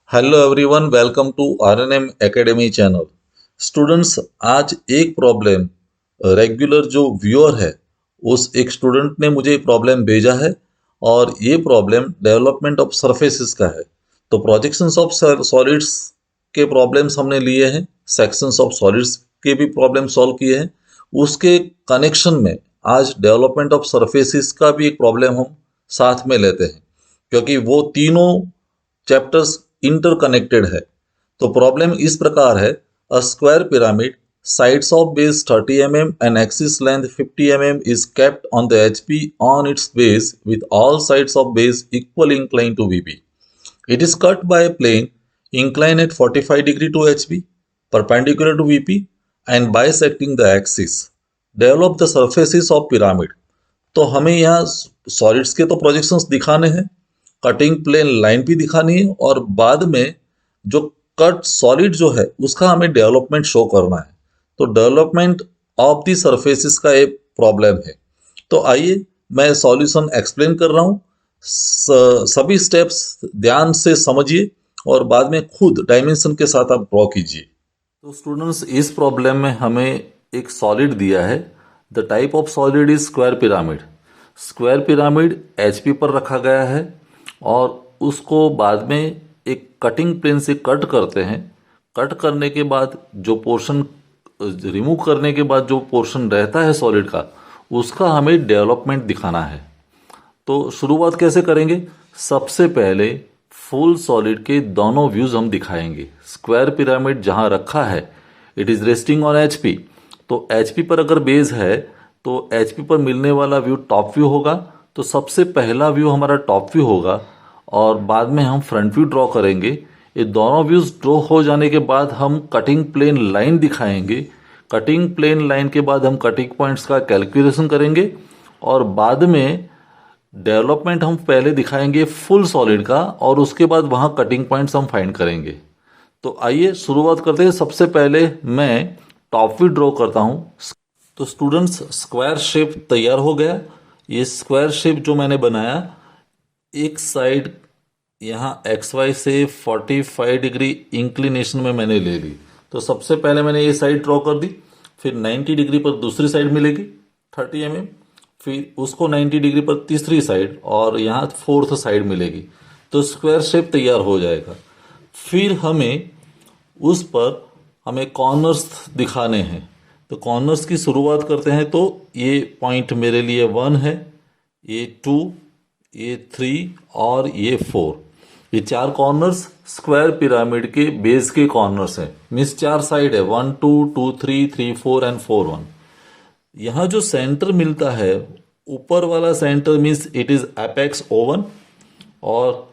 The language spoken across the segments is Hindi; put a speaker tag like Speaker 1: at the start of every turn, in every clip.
Speaker 1: Hello everyone, welcome to R N M academy channel. Students, आज एक प्रॉब्लम रेगुलर जो व्यूअर है उस एक स्टूडेंट ने मुझे प्रॉब्लम भेजा है और ये प्रॉब्लम डेवलपमेंट ऑफ सरफेसेस का है। तो प्रोजेक्शंस ऑफ सॉलिड्स के प्रॉब्लम्स हमने लिए हैं, सेक्शंस ऑफ सॉलिड्स के भी प्रॉब्लम सॉल्व किए हैं। उसके कनेक्शन में आज डेवलपमेंट ऑफ सरफेसेस का भी एक प्रॉब्लम हम साथ में लेते हैं, क्योंकि वो तीनों चैप्टर्स इंटरकनेक्टेड है। तो प्रॉब्लम इस प्रकार है: a square pyramid, sides of base 30 mm and axis length 50 mm is kept on the HP on its base with all sides of base equal inclined to VP. It is cut by a plane inclined at 45 degree to HP, perpendicular to VP and bisecting the axis. Develop the surfaces of pyramid. तो हमें यहाँ सॉलिड्स के तो प्रोजेक्शंस दिखाने हैं, कटिंग प्लेन लाइन भी दिखानी है और बाद में जो कट सॉलिड जो है उसका हमें डेवलपमेंट शो करना है। तो डेवलपमेंट ऑफ द सरफेसेस का एक प्रॉब्लम है। तो आइए मैं सॉल्यूशन एक्सप्लेन कर रहा हूँ। सभी स्टेप्स ध्यान से समझिए और बाद में खुद डायमेंशन के साथ आप ड्रॉ कीजिए। तो स्टूडेंट्स, इस प्रॉब्लम में हमें एक सॉलिड दिया है। The type of solid is square pyramid. Square pyramid HP पर रखा गया है और उसको बाद में एक कटिंग प्लेन से कट करते हैं। कट करने के बाद जो पोर्शन रिमूव करने के बाद जो पोर्शन रहता है सॉलिड का, उसका हमें डेवलपमेंट दिखाना है। तो शुरुआत कैसे करेंगे? सबसे पहले फुल सॉलिड के दोनों व्यूज हम दिखाएंगे। स्क्वायर पिरामिड जहां रखा है, it is resting on HP. तो एचपी पर अगर बेस है तो एचपी पर मिलने वाला व्यू टॉप व्यू होगा। तो सबसे पहला व्यू हमारा टॉप व्यू होगा और बाद में हम फ्रंट व्यू ड्रॉ करेंगे। ये दोनों व्यूज ड्रॉ हो जाने के बाद हम कटिंग प्लेन लाइन दिखाएंगे। कटिंग प्लेन लाइन के बाद हम कटिंग पॉइंट्स का कैलकुलेशन करेंगे और बाद में डेवलपमेंट हम पहले दिखाएंगे फुल सॉलिड का और उसके बाद वहां कटिंग पॉइंट्स हम फाइंड करेंगे। तो आइए शुरुआत करते हैं। सबसे पहले मैं टॉप व्यू ड्रॉ करता हूं। तो स्टूडेंट्स, स्क्वायर शेप तैयार हो गया। ये स्क्वायर शेप जो मैंने बनाया, एक साइड यहाँ एक्स वाई से 45 डिग्री इंक्लिनेशन में मैंने ले ली। तो सबसे पहले मैंने ये साइड ड्रॉ कर दी, फिर 90 डिग्री पर दूसरी साइड मिलेगी 30 mm, फिर उसको 90 डिग्री पर तीसरी साइड और यहाँ फोर्थ साइड मिलेगी। तो स्क्वायर शेप तैयार हो जाएगा। फिर हमें उस पर कॉर्नर्स दिखाने हैं। तो कॉर्नर्स की शुरुआत करते हैं। तो ये पॉइंट मेरे लिए 1 है, ये 2, ये 3 और ये 4। ये 4 कॉर्नर्स स्क्वायर पिरामिड के बेस के कॉर्नर्स हैं। मीन्स 4 साइड है, 1 2 2 3 3 4 एंड 4 1। यहाँ जो सेंटर मिलता है, ऊपर वाला centre means it is apex O1 और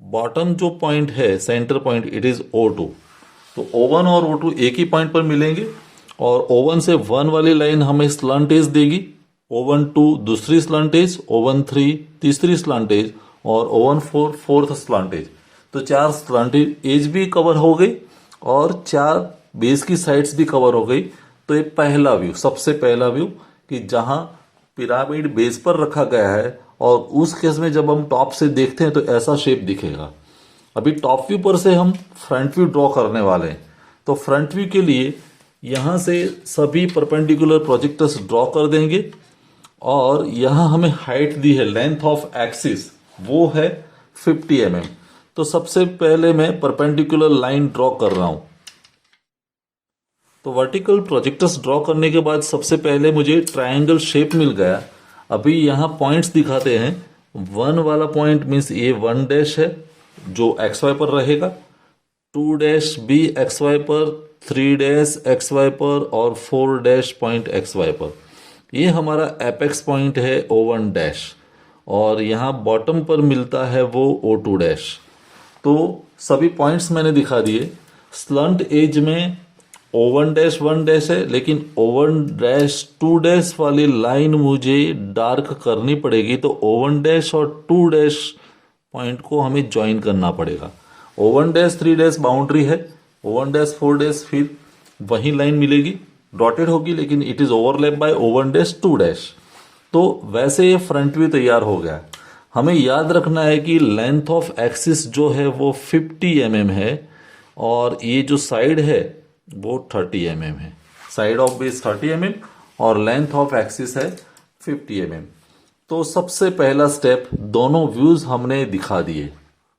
Speaker 1: बॉटम जो पॉइंट है centre point, it is O2। तो O1 और O2 एक ही पॉइंट पर मिलेंगे और O1 से 1 वाली लाइन हमें स्लंट एज देगी, O1 2 दूसरी स्लंट एज, O1 3 तीसरी स्लंट एज और O1 4 फोर्थ स्लंट एज। तो 4 स्लंट एज भी कवर हो गई और 4 बेस की साइड्स भी कवर हो गई। तो ये पहला व्यू, सबसे पहला व्यू कि जहां पिरामिड बेस पर रखा गया है और उस केस में जब हम टॉप से देखते हैं तो ऐसा शेप दिखेगा। अभी टॉप व्यू पर से हम फ्रंट व्यू ड्रॉ करने वाले हैं। तो फ्रंट व्यू के लिए यहां से सभी परपेंडिकुलर प्रोजेक्टर्स ड्रॉ कर देंगे और यहां हमें हाइट दी है, लेंथ ऑफ एक्सिस वो है 50 mm। तो सबसे पहले मैं परपेंडिकुलर लाइन ड्रॉ कर रहा हूं। तो वर्टिकल प्रोजेक्टर्स ड्रॉ करने के बाद सबसे पहले मुझे ट्रायंगल शेप मिल गया। अभी यहां पॉइंट्स दिखाते हैं। 1 वाला पॉइंट मीन्स ये 1 डैश है जो एक्स वाई पर रहेगा, 2 डैश भी एक्स वाई पर, 3 डैश एक्स वाई पर और 4 डैश पॉइंट एक्स वाई पर। ये हमारा एपेक्स पॉइंट है O1 डैश और यहाँ बॉटम पर मिलता है वो O2 डैश। तो सभी पॉइंट्स मैंने दिखा दिए। स्लंट एज में O1 डैश 1 डैश है, लेकिन O1 डैश 2 डैश वाली लाइन मुझे डार्क करनी पड़ेगी। तो O1 डैश और 2 डैश पॉइंट को हमें ज्वाइन करना पड़ेगा। O1 डैश 3 डैश बाउंड्री है, O1 डैश 4 डैश फिर वही लाइन मिलेगी, डॉटेड होगी, लेकिन it is overlap bye O1 dash 2 dash. तो वैसे ये फ्रंट व्यू तैयार हो गया। हमें याद रखना है कि लेंथ ऑफ एक्सिस जो है वो 50 mm है और ये जो साइड है वो 30 mm है। साइड ऑफ बेस 30 mm और लेंथ ऑफ एक्सिस है 50 mm। तो सबसे पहला स्टेप, दोनों व्यूज हमने दिखा दिए,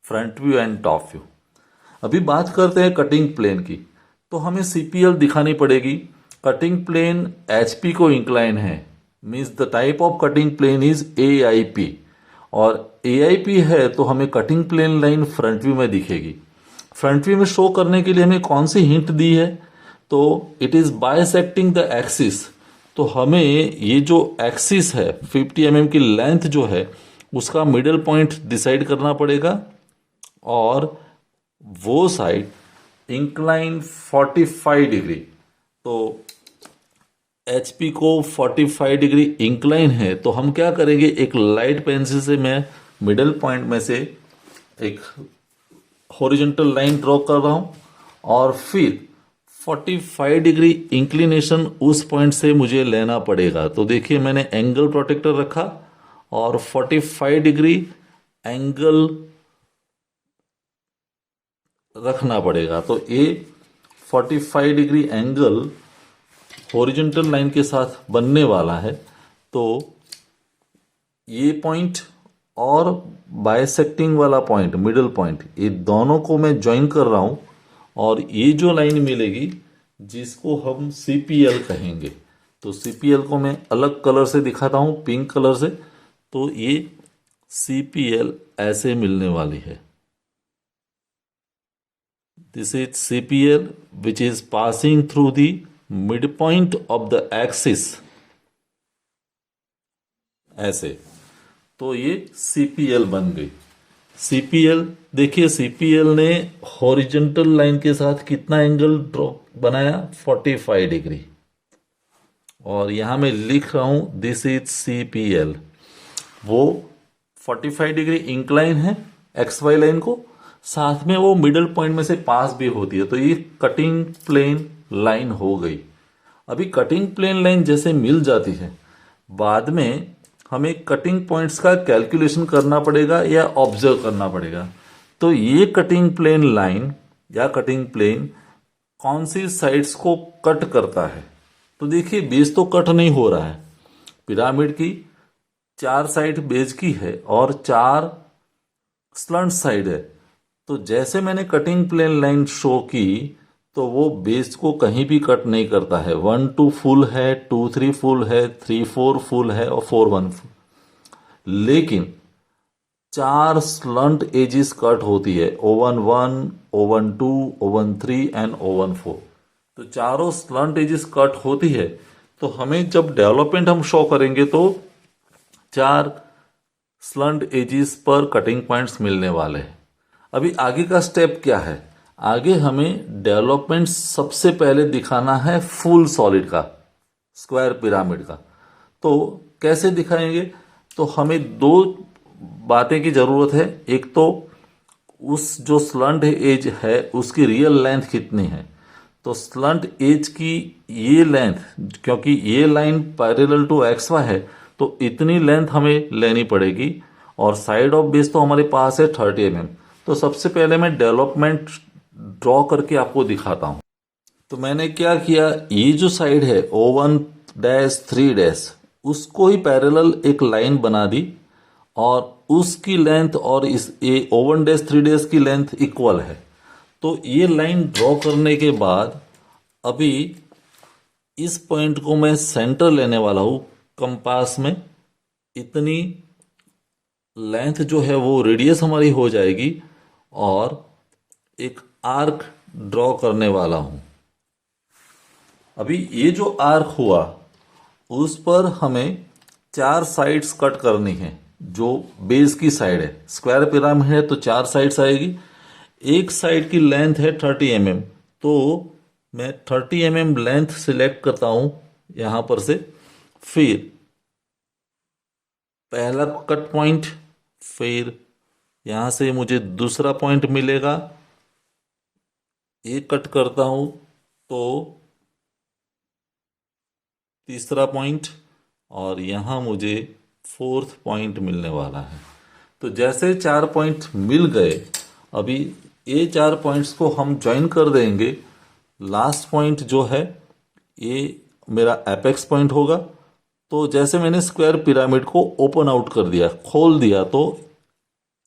Speaker 1: front view and top view. अभी बात करते हैं कटिंग प्लेन की। तो हमें सीपीएल दिखानी पड़ेगी। कटिंग प्लेन एचपी को इंक्लाइन है, means the type of cutting plane is A I P. और एआईपी है तो हमें cutting plane line front view में दिखेगी। फ्रंट व्यू में शो करने के लिए हमें कौन सी हिंट दी है? तो it is bisecting the axis. तो हमें ये जो एक्सिस है 50 mm की लेंथ जो है उसका मिडल पॉइंट डिसाइड करना पड़ेगा और वो साइड इंक्लाइन 45 डिग्री। तो एचपी को 45 डिग्री इंक्लाइन है तो हम क्या करेंगे, एक लाइट पेंसिल से मैं मिडल पॉइंट में से एक हॉरिजॉन्टल लाइन ड्रॉ कर रहा हूं और फिर 45 डिग्री इंक्लिनेशन उस पॉइंट से मुझे लेना पड़ेगा। तो देखिए मैंने एंगल प्रोटेक्टर रखा और 45 डिग्री एंगल रखना पड़ेगा। तो ये 45 डिग्री एंगल हॉरिजॉन्टल लाइन के साथ बनने वाला है। तो ये पॉइंट और बाइसेक्टिंग वाला पॉइंट, मिडल पॉइंट, ये दोनों को मैं ज्वाइन कर रहा हूं और ये जो लाइन मिलेगी जिसको हम सीपीएल कहेंगे। तो सीपीएल को मैं अलग कलर से दिखाता हूं, पिंक कलर से। तो ये सीपीएल ऐसे मिलने वाली है। This is CPL which is passing through the midpoint of the axis, ऐसे। तो ये CPL बन गई। CPL देखिए, CPL ने हॉरिजॉन्टल लाइन के साथ कितना एंगल ड्रॉ बनाया, 45 डिग्री। और यहां मैं लिख रहा हूं दिस इज CPL। वो 45 डिग्री इंक्लाइन है एक्स वाई लाइन को, साथ में वो मिडल पॉइंट में से पास भी होती है। तो ये कटिंग प्लेन लाइन हो गई। अभी कटिंग प्लेन लाइन जैसे मिल जाती है, बाद में हमें कटिंग पॉइंट्स का कैलकुलेशन करना पड़ेगा या ऑब्जर्व करना पड़ेगा। तो ये कटिंग प्लेन लाइन या कटिंग प्लेन कौन सी साइड्स को कट करता है? तो देखिए बेस तो कट नहीं हो रहा है। पिरामिड की 4 साइड बेस की है और 4 स्लंट साइड है। तो जैसे मैंने कटिंग प्लेन लाइन शो की तो वो बेस को कहीं भी कट नहीं करता है। 1 2 फुल है, 2 3 फुल है, 3 4 फुल है और 4 1 फुल। लेकिन 4 स्लंट एजिस कट होती है, O1 1, O1 2, O1 3 and O1 4। तो चारों स्लंट एजिस कट होती है। तो हमें जब डेवलपमेंट हम शो करेंगे तो 4 स्लंट एजिस पर कटिंग पॉइंट्स मिलने वाले हैं। अभी आगे का स्टेप क्या है? आगे हमें डेवलपमेंट सबसे पहले दिखाना है फुल सॉलिड का, स्क्वायर पिरामिड का। तो कैसे दिखाएंगे? तो हमें 2 बातें की जरूरत है। एक तो उस जो स्लंट एज है उसकी रियल लेंथ कितनी है। तो स्लंट एज की ये लेंथ, क्योंकि ये line parallel to X Y है तो इतनी लेंथ हमें लेनी पड़ेगी। और साइड ऑफ बेस तो हमारे पास है 30 mm। तो सबसे पहले मैं डेवलपमेंट ड्रॉ करके आपको दिखाता हूं। तो मैंने क्या किया, ये जो साइड है O1 डैश 3 डैश, उसको ही पैरेलल एक लाइन बना दी और उसकी लेंथ और इस O1 डैश 3 डैश की लेंथ इक्वल है। तो ये लाइन ड्रॉ करने के बाद अभी इस पॉइंट को मैं सेंटर लेने वाला हूं कंपास में। इतनी लेंथ जो है वो रेडियस हमारी हो जाएगी और एक आर्क ड्रॉ करने वाला हूं। अभी ये जो आर्क हुआ उस पर हमें 4 साइड्स कट करनी है। जो बेस की साइड है, स्क्वायर पिरामिड है तो 4 साइड्स आएगी। एक साइड की लेंथ है 30 mm। तो मैं 30 mm लेंथ सिलेक्ट करता हूं यहां पर से। फिर पहला कट पॉइंट, फिर यहां से मुझे दूसरा पॉइंट मिलेगा, ये कट करता हूं तो तीसरा पॉइंट, और यहां मुझे 4th पॉइंट मिलने वाला है। तो जैसे 4 पॉइंट मिल गए, अभी ये 4 पॉइंट्स को हम ज्वाइन कर देंगे। लास्ट पॉइंट जो है ये मेरा एपेक्स पॉइंट होगा। तो जैसे मैंने स्क्वायर पिरामिड को ओपन आउट कर दिया, खोल दिया, तो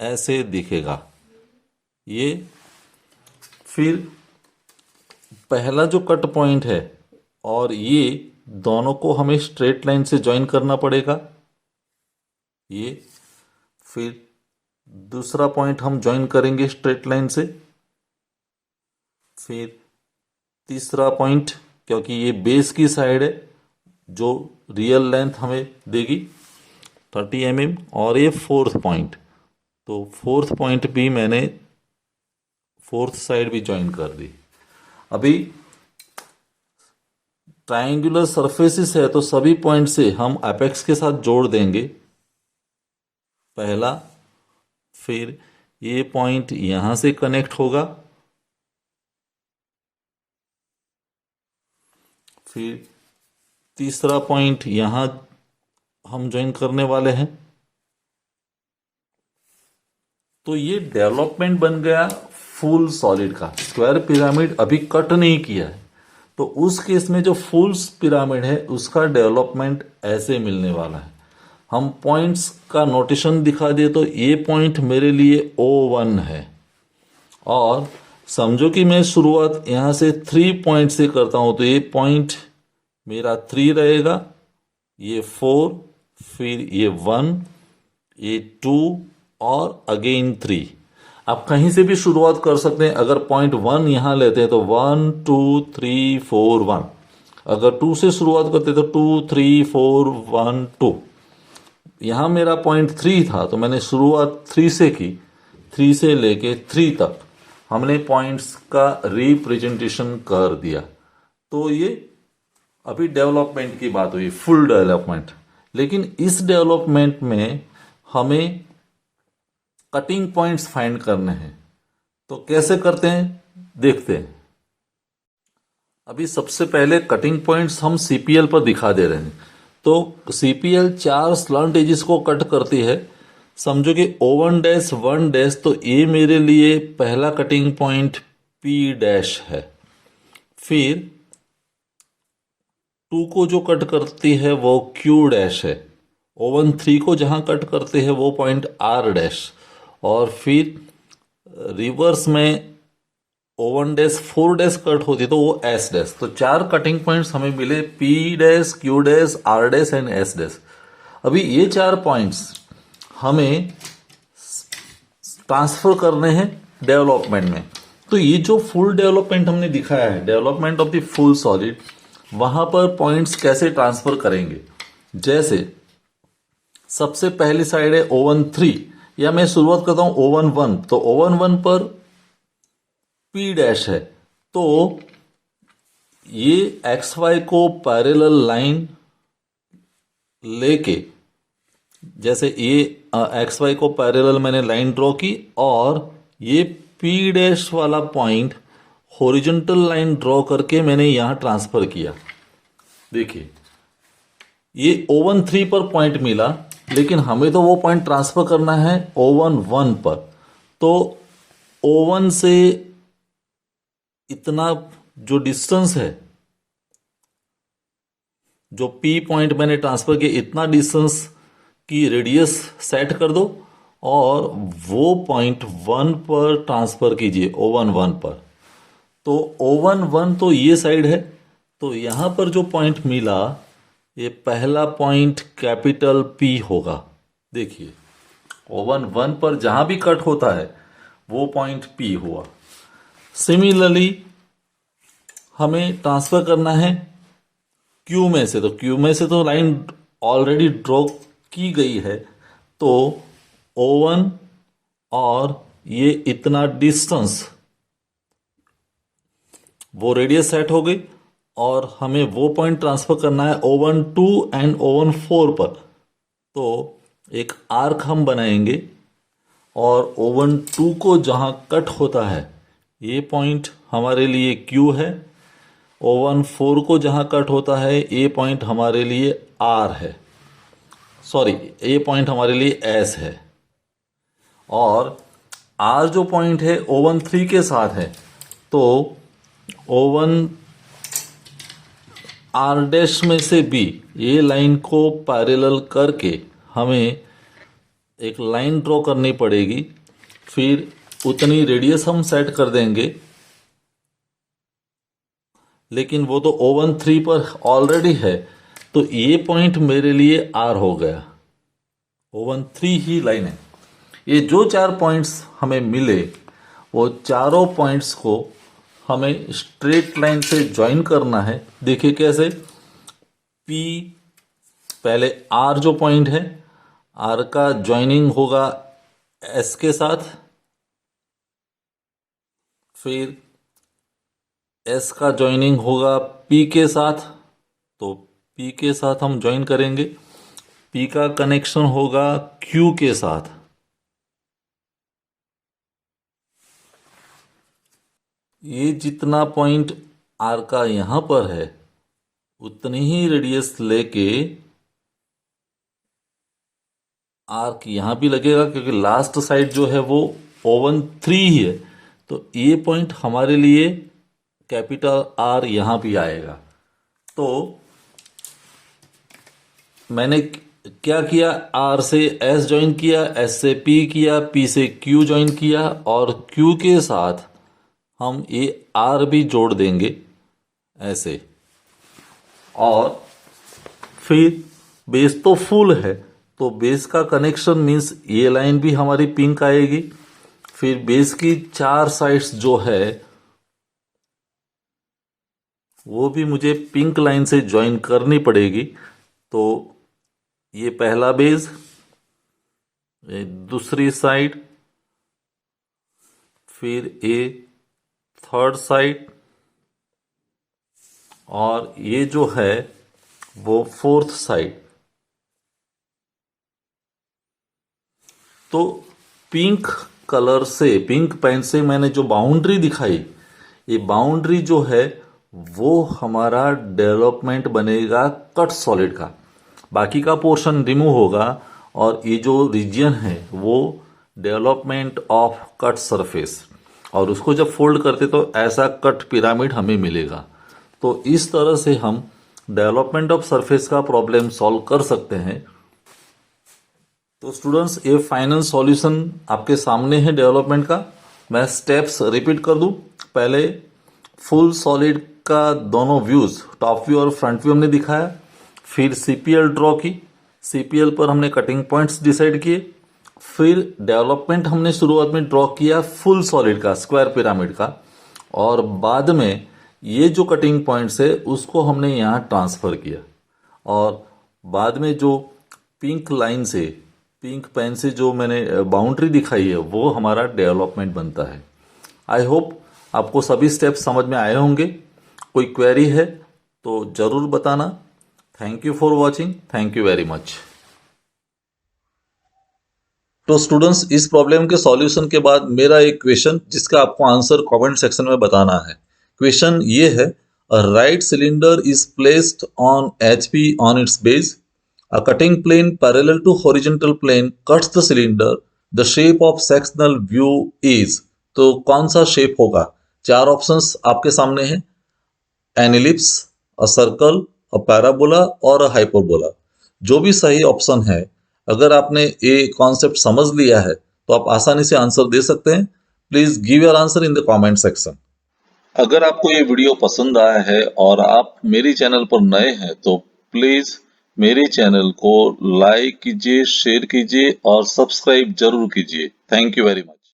Speaker 1: ऐसे दिखेगा ये। फिर पहला जो कट पॉइंट है और ये दोनों को हमें स्ट्रेट लाइन से ज्वाइन करना पड़ेगा, ये। फिर दूसरा पॉइंट हम ज्वाइन करेंगे स्ट्रेट लाइन से। फिर तीसरा पॉइंट, क्योंकि ये बेस की साइड है जो रियल लेंथ हमें देगी 30 mm, और ये फोर्थ पॉइंट, तो फोर्थ पॉइंट भी मैंने फोर्थ साइड भी ज्वाइन कर दी। अभी ट्रायंगुलर सरफेसिस है तो सभी पॉइंट से हम एपेक्स के साथ जोड़ देंगे, पहला। फिर ये पॉइंट यहां से कनेक्ट होगा, फिर तीसरा पॉइंट यहां हम ज्वाइन करने वाले हैं। तो ये डेवलपमेंट बन गया फुल सॉलिड का। स्क्वायर पिरामिड अभी कट नहीं किया है, तो उस केस में जो फुल पिरामिड है उसका डेवलपमेंट ऐसे मिलने वाला है। हम पॉइंट्स का नोटेशन दिखा दिए, तो ये पॉइंट मेरे लिए O1 है, और समझो कि मैं शुरुआत यहां से 3 पॉइंट से करता हूं, तो ये पॉइंट मेरा 3 रहेगा, ये 4, फिर ये 1, ये 2 और अगेन 3। आप कहीं से भी शुरुआत कर सकते हैं। अगर पॉइंट 1 यहां लेते हैं तो 1 2 3 4 1, अगर 2 से शुरुआत करते तो 2 3 4 1 2। यहां मेरा पॉइंट 3 था तो मैंने शुरुआत 3 से की, 3 से लेके 3 तक हमने पॉइंट्स का रिप्रेजेंटेशन कर दिया। तो ये अभी डेवलपमेंट की बात हुई, फुल डेवलपमेंट। लेकिन इस डेवलपमेंट में हमें कटिंग पॉइंट्स फाइंड करने हैं, तो कैसे करते हैं देखते हैं। अभी सबसे पहले कटिंग पॉइंट्स हम सीपीएल पर दिखा दे रहे हैं। तो सीपीएल 4 स्लंट एजेस को कट करती है। समझो कि O1 डैश 1 डैश, तो ये मेरे लिए पहला कटिंग पॉइंट P डैश है। फिर 2 को जो कट करती है वो Q डैश है। O1 3 को जहां कट करते हैं वो पॉइंट R डैश, और फिर रिवर्स में O1 डैश 4 डैश कट होती है तो वो S डैश। तो 4 कटिंग पॉइंट्स हमें मिले, P dash, Q dash, R dash and S dash. अभी ये 4 पॉइंट्स हमें ट्रांसफर करने हैं डेवलपमेंट में। तो ये जो फुल डेवलपमेंट हमने दिखाया है, development of the full solid, वहां पर पॉइंट्स कैसे ट्रांसफर करेंगे। जैसे सबसे पहली साइड है O1 3, या मैं शुरुआत करता हूं O1 1, तो O1 1 पर P डैश है, तो ये XY को पैरेलल लाइन लेके, जैसे ये XY को पैरेलल मैंने लाइन ड्रॉ की, और ये P डैश वाला पॉइंट हॉरिजॉन्टल लाइन ड्रॉ करके मैंने यहां ट्रांसफर किया। देखिए ये O1 3 पर पॉइंट मिला, लेकिन हमें तो वो पॉइंट ट्रांसफर करना है O1 1 पर। तो O1 से इतना जो डिस्टेंस है, जो P पॉइंट मैंने ट्रांसफर किया, इतना डिस्टेंस की रेडियस सेट कर दो, और वो पॉइंट 1 पर ट्रांसफर कीजिए, O1 1 पर। तो O1 1 तो ये साइड है, तो यहां पर जो पॉइंट मिला, ये पहला पॉइंट कैपिटल P होगा। देखिए O1 1 पर जहां भी कट होता है वो पॉइंट P हुआ। सिमिलरली हमें ट्रांसफर करना है Q में से, तो Q में से तो लाइन ऑलरेडी ड्रॉ की गई है, तो O1 और ये इतना डिस्टेंस, वो रेडियस सेट हो गई, और हमें वो पॉइंट ट्रांसफर करना है O1 2 एंड O1 4 पर। तो एक आर्क हम बनाएंगे, और O1 2 को जहां कट होता है ये पॉइंट हमारे लिए Q है, O1 4 को जहां कट होता है ये पॉइंट हमारे लिए R है, सॉरी ये पॉइंट हमारे लिए S है। और आर जो पॉइंट है O13 के साथ है, तो O1 आर डैश में से भी ये लाइन को पैरेलल करके हमें एक लाइन ड्रॉ करनी पड़ेगी। फिर उतनी रेडियस हम सेट कर देंगे, लेकिन वो तो O13 पर ऑलरेडी है, तो ये पॉइंट मेरे लिए आर हो गया। O13 ही लाइन है। ये जो 4 पॉइंट्स हमें मिले, वो चारों पॉइंट्स को हमें स्ट्रेट लाइन से ज्वाइन करना है। देखिए कैसे, P पहले R जो पॉइंट है, R का ज्वाइनिंग होगा S के साथ, फिर S का ज्वाइनिंग होगा P के साथ, तो P के साथ हम ज्वाइन करेंगे। P का कनेक्शन होगा Q के साथ, ये जितना पॉइंट R का यहां पर है उतनी ही रेडियस लेके आर्क यहाँ भी लगेगा, क्योंकि लास्ट साइड जो है वो O13 ही है, तो ये पॉइंट हमारे लिए कैपिटल आर यहाँ भी आएगा। तो मैंने क्या किया, आर से एस ज्वाइन किया, एस से पी किया, पी से क्यू ज्वाइन किया, और क्यू के साथ हम ये आर भी जोड़ देंगे ऐसे। और फिर बेस तो फुल है, तो बेस का कनेक्शन मीन्स ये लाइन भी हमारी पिंक आएगी। फिर बेस की 4 साइड्स जो है वो भी मुझे पिंक लाइन से ज्वाइन करनी पड़ेगी। तो ये पहला बेस, ये दूसरी साइड, फिर ये थर्ड साइड, और ये जो है वो फोर्थ साइड। तो पिंक कलर से, पिंक पेन से मैंने जो बाउंड्री दिखाई, ये बाउंड्री जो है वो हमारा डेवलपमेंट बनेगा कट सॉलिड का। बाकी का पोर्शन रिमूव होगा, और ये जो रीजन है वो डेवलपमेंट ऑफ कट सरफेस, और उसको जब फोल्ड करते तो ऐसा कट पिरामिड हमें मिलेगा। तो इस तरह से हम डेवलपमेंट ऑफ सरफेस का प्रॉब्लम सॉल्व कर सकते हैं। तो स्टूडेंट्स, ये फाइनल सॉल्यूशन आपके सामने है डेवलपमेंट का। मैं स्टेप्स रिपीट कर दूं। पहले फुल सॉलिड का दोनों व्यूज, टॉप व्यू और फ्रंट व्यू हमने दिखाया। फिर सीपीएल ड्रॉ की, सीपीएल पर हमने कटिंग पॉइंट्स डिसाइड किए। फिर डेवलपमेंट हमने शुरुआत में ड्रॉ किया फुल सॉलिड का, स्क्वायर पिरामिड का, और बाद में ये जो कटिंग पॉइंट्स है उसको हमने यहाँ ट्रांसफर किया, और बाद में जो पिंक लाइन से, पिंक पेन से जो मैंने बाउंड्री दिखाई है वो हमारा डेवलपमेंट बनता है। आई होप आपको सभी स्टेप्स समझ में आए होंगे। कोई क्वेरी है तो जरूर बताना। Thank you for watching, thank you very much. तो स्टूडेंट्स, इस प्रॉब्लम के सॉल्यूशन के बाद मेरा एक क्वेश्चन जिसका आपको आंसर कमेंट सेक्शन में बताना है। क्वेश्चन ये है, a right cylinder is placed on HP on it's base, a cutting plane parallel to horizontal plane cuts the cylinder, the shape of sectional view is। तो कौन सा शेप होगा? 4 ऑप्शंस आपके सामने हैं, an ellipse, a circle, a parabola और अ हाइपरबोला। जो भी सही ऑप्शन है, अगर आपने ये कॉन्सेप्ट समझ लिया है तो आप आसानी से आंसर दे सकते हैं। Please give your answer in the comment section. अगर आपको ये वीडियो पसंद आया है और आप मेरी चैनल पर नए हैं तो प्लीज मेरे चैनल को लाइक कीजिए, शेयर कीजिए और सब्सक्राइब जरूर कीजिए। Thank you very much.